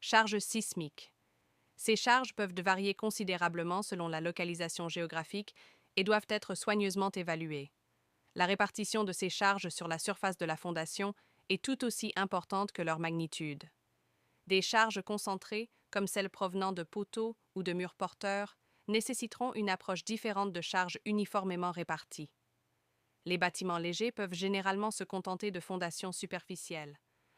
Charges sismiques. Ces charges peuvent varier considérablement selon la localisation géographique et doivent être soigneusement évaluées. La répartition de ces charges sur la surface de la fondation est tout aussi importante que leur magnitude. Des charges concentrées, comme celles provenant de poteaux ou de murs porteurs, nécessiteront une approche différente de charges uniformément réparties. Les bâtiments légers peuvent généralement se contenter de fondations superficielles,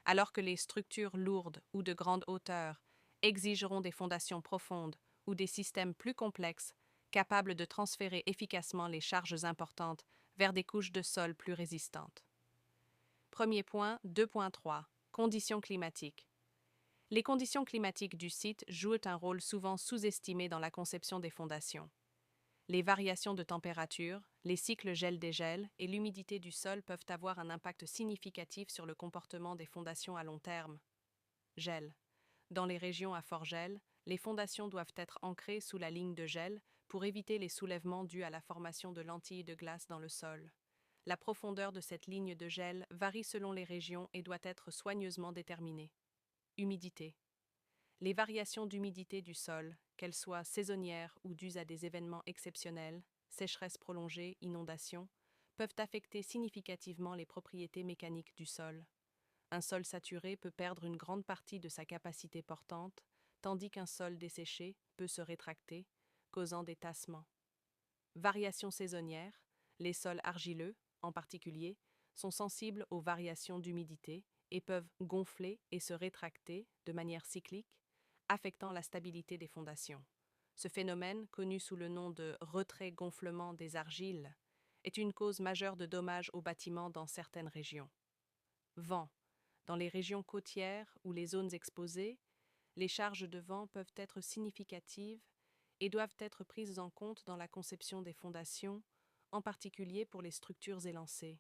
alors que les structures lourdes ou de grande hauteur exigeront des fondations profondes ou des systèmes plus complexes capables de transférer efficacement les charges importantes vers des couches de sol plus résistantes. Premier point, 2.3. Conditions climatiques. Les conditions climatiques du site jouent un rôle souvent sous-estimé dans la conception des fondations. Les variations de température, les cycles gel-dégel et l'humidité du sol peuvent avoir un impact significatif sur le comportement des fondations à long terme. Gel. Dans les régions à fort gel, les fondations doivent être ancrées sous la ligne de gel pour éviter les soulèvements dus à la formation de lentilles de glace dans le sol. La profondeur de cette ligne de gel varie selon les régions et doit être soigneusement déterminée. Humidité. Les variations d'humidité du sol, qu'elles soient saisonnières ou dues à des événements exceptionnels, sécheresse prolongée, inondations, peuvent affecter significativement les propriétés mécaniques du sol. Un sol saturé peut perdre une grande partie de sa capacité portante, tandis qu'un sol desséché peut se rétracter, causant des tassements. Variations saisonnières, les sols argileux, en particulier, sont sensibles aux variations d'humidité et peuvent gonfler et se rétracter de manière cyclique, affectant la stabilité des fondations. Ce phénomène, connu sous le nom de retrait-gonflement des argiles, est une cause majeure de dommages aux bâtiments dans certaines régions. Vent. Dans les régions côtières ou les zones exposées, les charges de vent peuvent être significatives et doivent être prises en compte dans la conception des fondations, en particulier pour les structures élancées.